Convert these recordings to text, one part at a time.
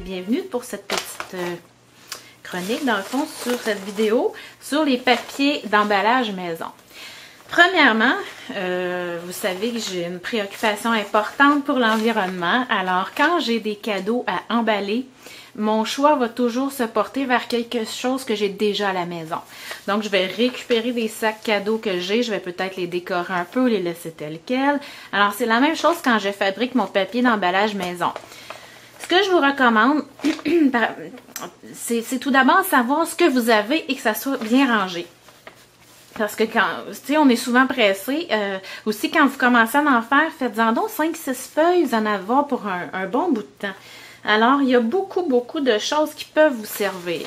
Bienvenue pour cette petite chronique, dans le fond, sur cette vidéo, sur les papiers d'emballage maison. Premièrement, vous savez que j'ai une préoccupation importante pour l'environnement. Alors, quand j'ai des cadeaux à emballer, mon choix va toujours se porter vers quelque chose que j'ai déjà à la maison. Donc, je vais récupérer des sacs cadeaux que j'ai. Je vais peut-être les décorer un peu, les laisser tels quels. Alors, c'est la même chose quand je fabrique mon papier d'emballage maison. Ce que je vous recommande, c'est tout d'abord savoir ce que vous avez et que ça soit bien rangé. Parce que quand, tu sais, on est souvent pressé. Aussi, quand vous commencez à en faire, faites-en donc 5-6 feuilles, vous en avez pour un bon bout de temps. Alors, il y a beaucoup de choses qui peuvent vous servir.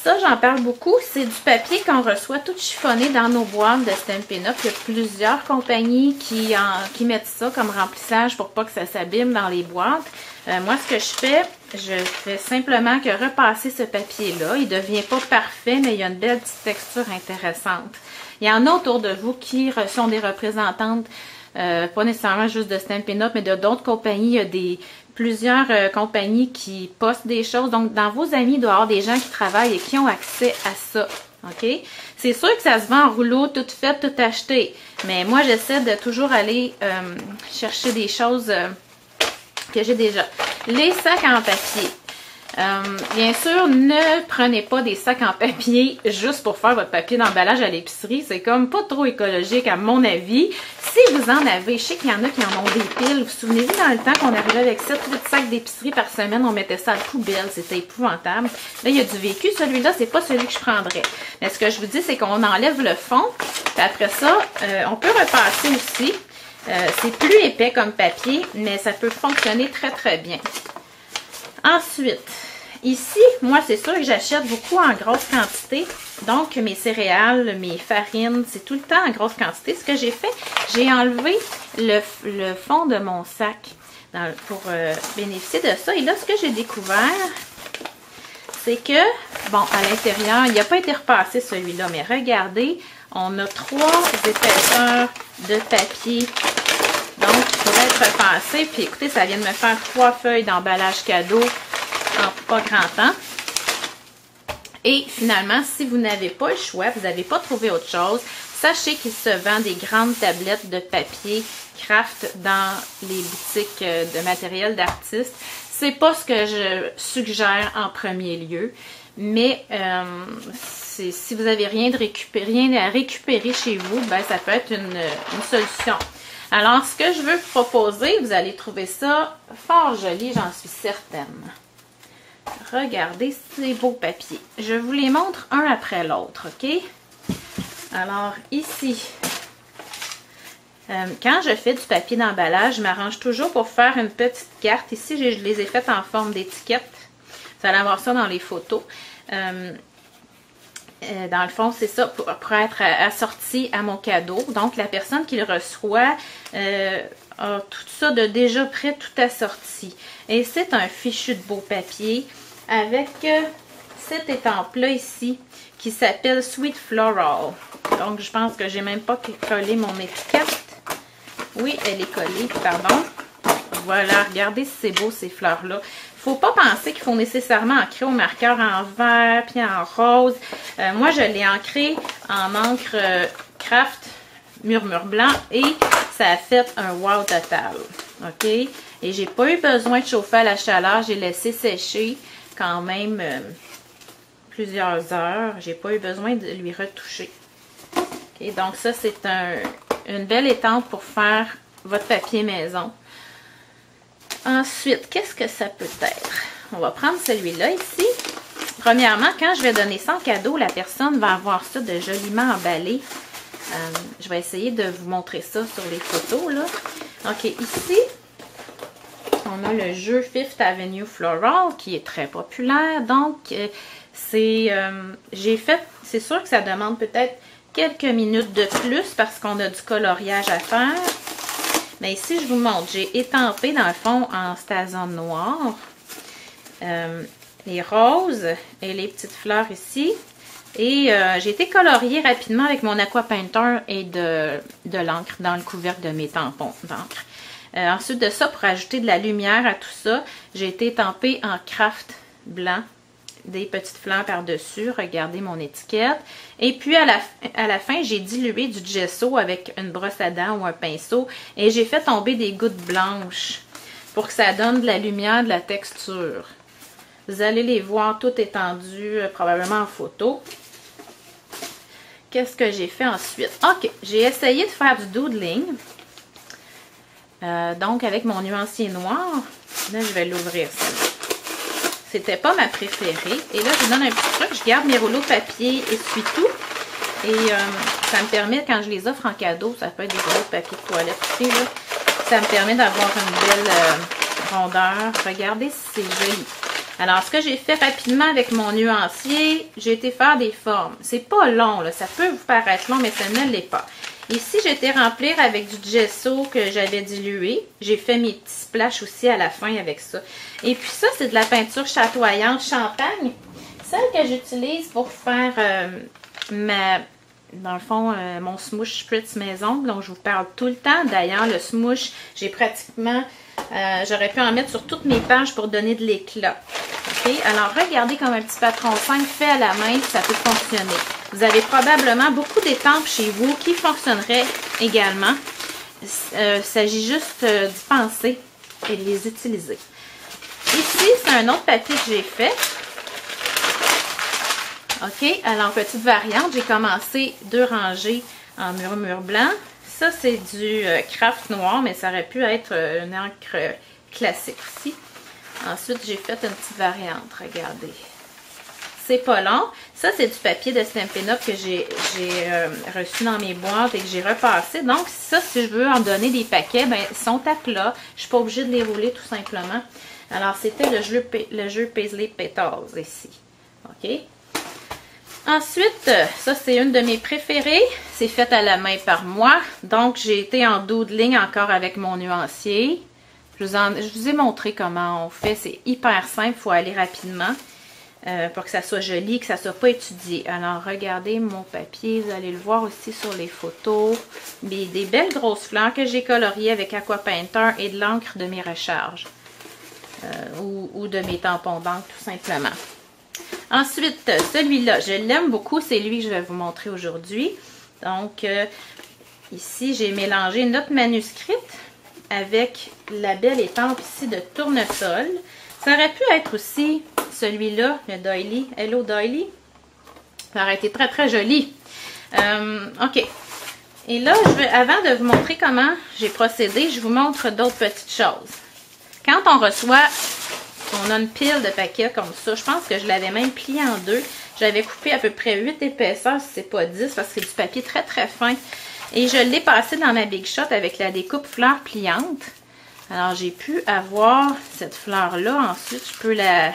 Ça, j'en parle beaucoup. C'est du papier qu'on reçoit tout chiffonné dans nos boîtes de Stampin' Up. Il y a plusieurs compagnies qui mettent ça comme remplissage pour pas que ça s'abîme dans les boîtes. Moi, ce que je fais simplement que repasser ce papier-là. Il ne devient pas parfait, mais il y a une belle petite texture intéressante. Il y en a autour de vous qui sont des représentantes, pas nécessairement juste de Stampin' Up, mais de d'autres compagnies. Il y a plusieurs compagnies qui postent des choses. Donc, dans vos amis, il doit y avoir des gens qui travaillent et qui ont accès à ça. OK? C'est sûr que ça se vend en rouleau, tout fait, tout acheté. Mais moi, j'essaie de toujours aller chercher des choses que j'ai déjà. Les sacs en papier. Bien sûr, ne prenez pas des sacs en papier juste pour faire votre papier d'emballage à l'épicerie. C'est comme pas trop écologique à mon avis. Si vous en avez, je sais qu'il y en a qui en ont des piles. Vous vous souvenez-vous dans le temps qu'on arrivait avec 7-8 sacs d'épicerie par semaine, on mettait ça à la poubelle. C'était épouvantable. Là, il y a du vécu. Celui-là, c'est pas celui que je prendrais. Mais ce que je vous dis, c'est qu'on enlève le fond. Puis après ça, on peut repasser aussi. C'est plus épais comme papier, mais ça peut fonctionner très bien. Ensuite, ici, moi, c'est sûr que j'achète beaucoup en grosse quantité. Donc, mes céréales, mes farines, c'est tout le temps en grosse quantité. Ce que j'ai fait, j'ai enlevé le fond de mon sac pour bénéficier de ça. Et là, ce que j'ai découvert, c'est que, bon, à l'intérieur, il n'a pas été repassé celui-là, mais regardez, on a 3 épaisseurs de papier. Donc, il pourrait être repassé. Puis écoutez, ça vient de me faire 3 feuilles d'emballage cadeau en pas grand temps. Et finalement, si vous n'avez pas le choix, vous n'avez pas trouvé autre chose, sachez qu'il se vend des grandes tablettes de papier craft dans les boutiques de matériel d'artistes. C'est pas ce que je suggère en premier lieu, mais si vous n'avez rien à récupérer chez vous, ben, ça peut être une solution. Alors, ce que je veux vous proposer, vous allez trouver ça fort joli, j'en suis certaine. Regardez ces beaux papiers. Je vous les montre un après l'autre, OK? Alors, ici, quand je fais du papier d'emballage, je m'arrange toujours pour faire une petite carte. Ici, je les ai faites en forme d'étiquette. Vous allez avoir ça dans les photos. Dans le fond, c'est ça, pour être assorti à mon cadeau. Donc, la personne qui le reçoit a tout ça de déjà prêt, tout assorti. Et c'est un fichu de beau papier avec cette étampe-là ici qui s'appelle Sweet Floral. Donc, je pense que j'ai même pas collé mon étiquette. Oui, elle est collée, pardon. Voilà, regardez si c'est beau ces fleurs-là. Il ne faut pas penser qu'il faut nécessairement ancrer au marqueur en vert puis en rose. Moi, je l'ai ancré en encre craft murmure blanc et ça a fait un wow total. OK? Et j'ai pas eu besoin de chauffer à la chaleur. J'ai laissé sécher quand même plusieurs heures. J'ai pas eu besoin de lui retoucher. OK? Donc ça, c'est une belle étampe pour faire votre papier maison. Ensuite, qu'est-ce que ça peut être? On va prendre celui-là ici. Premièrement, quand je vais donner ça en cadeau, la personne va avoir ça de joliment emballé. Je vais essayer de vous montrer ça sur les photos, là. OK, ici, on a le jeu Fifth Avenue Floral qui est très populaire. Donc, c'est sûr que ça demande peut-être quelques minutes de plus parce qu'on a du coloriage à faire. Mais ici, je vous montre, j'ai étampé dans le fond en stazone noir les roses et les petites fleurs ici. Et j'ai été colorier rapidement avec mon Aqua Painter et de l'encre dans le couvercle de mes tampons d'encre. Ensuite de ça, pour ajouter de la lumière à tout ça, j'ai été étampée en craft blanc, des petites fleurs par-dessus. Regardez mon étiquette. Et puis, à la fin, j'ai dilué du gesso avec une brosse à dents ou un pinceau. Et j'ai fait tomber des gouttes blanches pour que ça donne de la lumière, de la texture. Vous allez les voir toutes étendues, probablement en photo. Qu'est-ce que j'ai fait ensuite? OK, j'ai essayé de faire du doodling. Donc, avec mon nuancier noir. Là, je vais l'ouvrir, celle-là. C'était pas ma préférée. Et là, je vous donne un petit truc. Je garde mes rouleaux de papier essuie-tout. Et ça me permet, quand je les offre en cadeau, ça peut être des rouleaux de papier de toilette aussi, là. Ça me permet d'avoir une belle rondeur. Regardez si c'est joli. Alors, ce que j'ai fait rapidement avec mon nuancier, j'ai été faire des formes. C'est pas long, là. Ça peut vous paraître long, mais ça ne l'est pas. Ici, j'ai été remplir avec du gesso que j'avais dilué. J'ai fait mes petits splashes aussi à la fin avec ça. Et puis ça, c'est de la peinture chatoyante champagne. Celle que j'utilise pour faire dans le fond, mon smoosh spritz maison, dont je vous parle tout le temps. D'ailleurs, le smoosh, j'ai pratiquement... j'aurais pu en mettre sur toutes mes pages pour donner de l'éclat. Okay? Alors, regardez comme un petit patron 5 fait à la main, ça peut fonctionner. Vous avez probablement beaucoup d'étampes chez vous qui fonctionneraient également. Il s'agit juste d'y penser et de les utiliser. Ici, c'est un autre papier que j'ai fait. OK, alors petite variante, j'ai commencé 2 rangées en murmure blanc. Ça, c'est du craft noir, mais ça aurait pu être une encre classique aussi. Ensuite, j'ai fait une petite variante, regardez. C'est pas long. Ça, c'est du papier de Stampin' Up que j'ai reçu dans mes boîtes et que j'ai repassé. Donc, ça, si je veux en donner des paquets, ben, ils sont à plat. Je suis pas obligée de les rouler tout simplement. Alors, c'était le jeu Paisley Petals ici. OK? Ensuite, ça, c'est une de mes préférées. C'est fait à la main par moi. Donc, j'ai été en doodling encore avec mon nuancier. Je vous ai montré comment on fait. C'est hyper simple. Il faut aller rapidement. Pour que ça soit joli, que ça ne soit pas étudié. Alors, regardez mon papier. Vous allez le voir aussi sur les photos. Des belles grosses fleurs que j'ai coloriées avec Aqua Painter et de l'encre de mes recharges. Ou de mes tampons d'encre, tout simplement. Ensuite, celui-là, je l'aime beaucoup. C'est lui que je vais vous montrer aujourd'hui. Donc, ici, j'ai mélangé une note manuscrite avec la belle étampe ici de tournesol. Ça aurait pu être aussi celui-là, le Doily. Hello Doily. Ça aurait été très, très joli. OK. Et là, avant de vous montrer comment j'ai procédé, je vous montre d'autres petites choses. Quand on reçoit, on a une pile de paquets comme ça. Je pense que je l'avais même plié en 2. J'avais coupé à peu près 8 épaisseurs, si c'est pas 10, parce que c'est du papier très, très fin. Et je l'ai passé dans ma Big Shot avec la découpe fleur pliante. Alors, j'ai pu avoir cette fleur-là. Ensuite, je peux la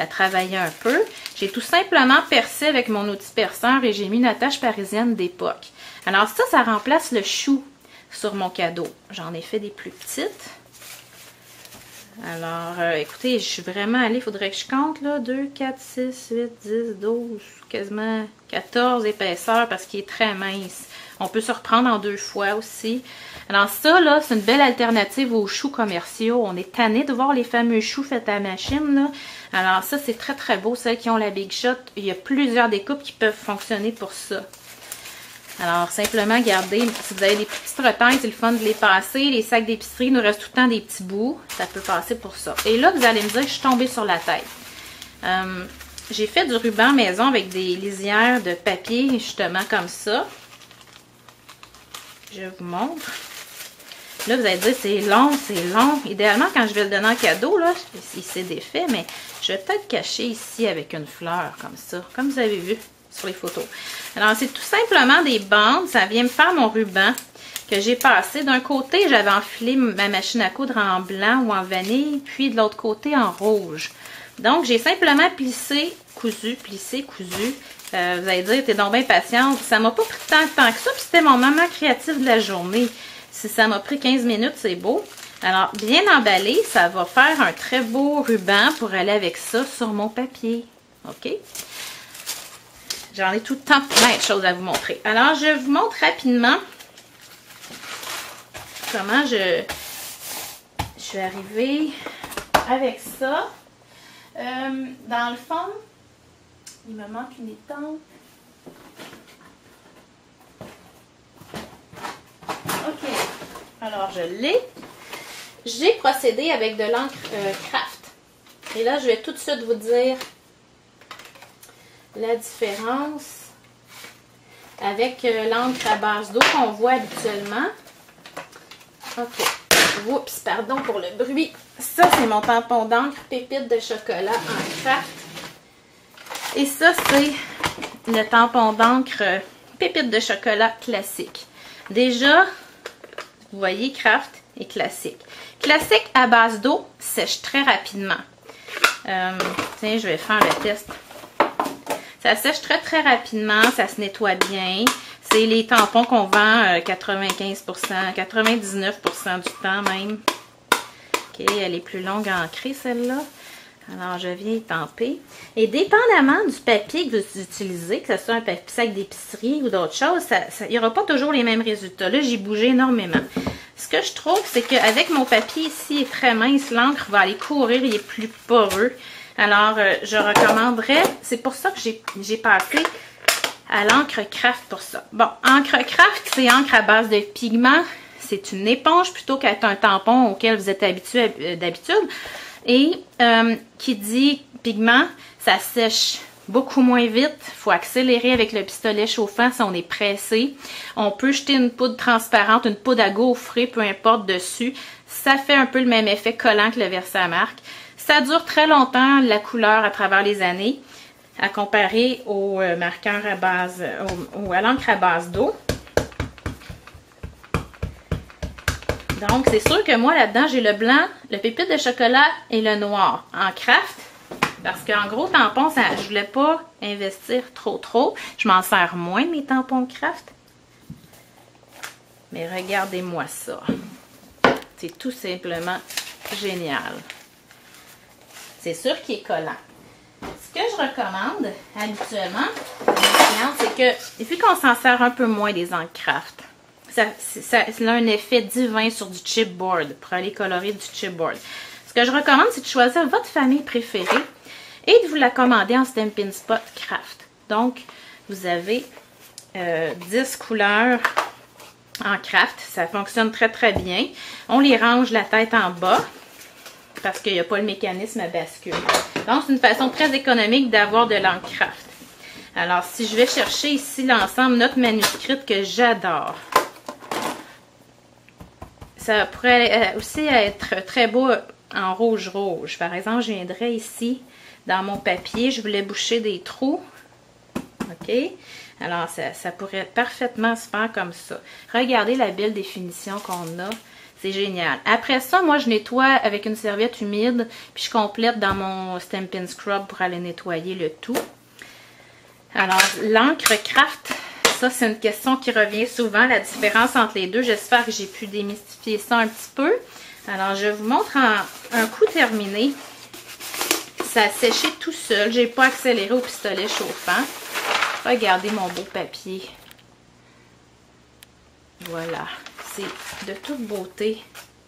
travailler un peu. J'ai tout simplement percé avec mon outil perceur et j'ai mis une attache parisienne d'époque. Alors ça remplace le chou sur mon cadeau. J'en ai fait des plus petites. Alors, écoutez, je suis vraiment allée, il faudrait que je compte, là, 2, 4, 6, 8, 10, 12, quasiment 14 épaisseurs parce qu'il est très mince. On peut se reprendre en 2 fois aussi. Alors ça, là, c'est une belle alternative aux choux commerciaux. On est tanné de voir les fameux choux faits à machine, là. Alors ça, c'est très, très beau. Celles qui ont la Big Shot, il y a plusieurs découpes qui peuvent fonctionner pour ça. Alors, simplement, gardez, si vous avez des petites retailles, c'est le fun de les passer. Les sacs d'épicerie, il nous reste tout le temps des petits bouts. Ça peut passer pour ça. Et là, vous allez me dire, je suis tombée sur la tête. J'ai fait du ruban maison avec des lisières de papier, justement, comme ça. Je vous montre. Là, vous allez dire, c'est long, c'est long. Idéalement, quand je vais le donner en cadeau, là, il s'est défait, mais je vais peut-être cacher ici avec une fleur, comme ça, comme vous avez vu sur les photos. Alors, c'est tout simplement des bandes. Ça vient me faire mon ruban que j'ai passé. D'un côté, j'avais enfilé ma machine à coudre en blanc ou en vanille, puis de l'autre côté, en rouge. Donc, j'ai simplement plissé, cousu, plissé, cousu. Vous allez dire, t'es donc bien patiente. Ça m'a pas pris tant de temps que ça, puis c'était mon moment créatif de la journée. Si ça m'a pris 15 minutes, c'est beau. Alors, bien emballé, ça va faire un très beau ruban pour aller avec ça sur mon papier. OK? J'en ai tout le temps plein de choses à vous montrer. Alors, je vous montre rapidement comment je suis arrivée avec ça. Dans le fond, il me manque une étampe. OK. Alors, je l'ai. J'ai procédé avec de l'encre Craft. Et là, je vais tout de suite vous dire la différence avec l'encre à base d'eau qu'on voit habituellement. OK. Oups, pardon pour le bruit. Ça, c'est mon tampon d'encre pépite de chocolat en Craft. Et ça, c'est le tampon d'encre pépite de chocolat classique. Déjà, vous voyez, Craft et classique. Classique à base d'eau sèche très rapidement. Tiens, je vais faire le test. Ça sèche très très rapidement, ça se nettoie bien. C'est les tampons qu'on vend 95%, 99% du temps même. OK, elle est plus longue à ancrer celle-là. Alors, je viens étamper. Et dépendamment du papier que vous utilisez, que ce soit un papier sac d'épicerie ou d'autres choses, il n'y aura pas toujours les mêmes résultats. Là, j'ai bougé énormément. Ce que je trouve, c'est qu'avec mon papier ici, est très mince, l'encre va aller courir, il est plus poreux. Alors, je recommanderais, c'est pour ça que j'ai passé à l'encre Craft pour ça. Bon, encre Craft, c'est encre à base de pigment. C'est une éponge plutôt qu'être un tampon auquel vous êtes habitué d'habitude. Et qui dit pigment, ça sèche beaucoup moins vite. Il faut accélérer avec le pistolet chauffant si on est pressé. On peut jeter une poudre transparente, une poudre à gaufrer, peu importe dessus. Ça fait un peu le même effet collant que le Versamark. Ça dure très longtemps, la couleur à travers les années, à comparer au marqueur à base, à l'encre à base d'eau. Donc, c'est sûr que moi, là-dedans, j'ai le blanc, le pépite de chocolat et le noir en Craft. Parce qu'en gros, tampon, je voulais pas investir trop. Je m'en sers moins, mes tampons Craft. Mais regardez-moi ça. C'est tout simplement génial. C'est sûr qu'il est collant. Ce que je recommande habituellement à mes clientes, c'est que, vu qu'on s'en sert un peu moins des encres Craft, ça a un effet divin sur du chipboard, pour aller colorer du chipboard. Ce que je recommande, c'est de choisir votre famille préférée et de vous la commander en Stampin' Spot Craft. Donc, vous avez 10 couleurs en Craft. Ça fonctionne très très bien. On les range la tête en bas parce qu'il n'y a pas le mécanisme à bascule. Donc, c'est une façon très économique d'avoir de l'encre Craft. Alors, si je vais chercher ici l'ensemble Notes manuscrites que j'adore. Ça pourrait aussi être très beau en rouge-rouge. Par exemple, je viendrais ici dans mon papier. Je voulais boucher des trous. OK? Alors, ça pourrait parfaitement se faire comme ça. Regardez la belle définition qu'on a. C'est génial. Après ça, moi, je nettoie avec une serviette humide. Puis, je complète dans mon Stampin' Scrub pour aller nettoyer le tout. Alors, l'encre Craft... Ça, c'est une question qui revient souvent, la différence entre les deux. J'espère que j'ai pu démystifier ça un petit peu. Alors, je vous montre un coup terminé. Ça a séché tout seul. Je n'ai pas accéléré au pistolet chauffant. Regardez mon beau papier. Voilà. C'est de toute beauté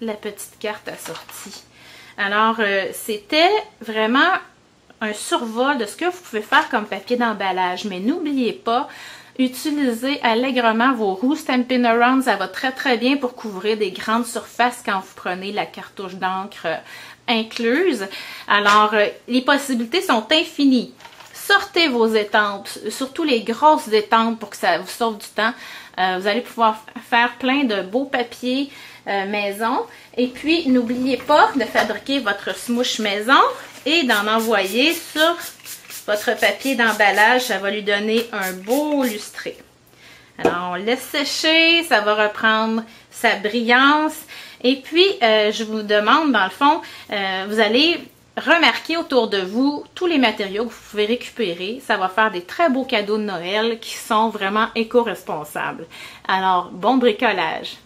la petite carte assortie. Alors, c'était vraiment un survol de ce que vous pouvez faire comme papier d'emballage. Mais n'oubliez pas... Utilisez allègrement vos roues Stampin' Around, ça va très très bien pour couvrir des grandes surfaces quand vous prenez la cartouche d'encre incluse. Alors, les possibilités sont infinies. Sortez vos étampes, surtout les grosses étampes pour que ça vous sauve du temps. Vous allez pouvoir faire plein de beaux papiers maison. Et puis, n'oubliez pas de fabriquer votre smoosh maison et d'en envoyer sur... votre papier d'emballage, ça va lui donner un beau lustré. Alors, on laisse sécher, ça va reprendre sa brillance. Et puis, je vous demande, dans le fond, vous allez remarquer autour de vous tous les matériaux que vous pouvez récupérer. Ça va faire des très beaux cadeaux de Noël qui sont vraiment éco-responsables. Alors, bon bricolage!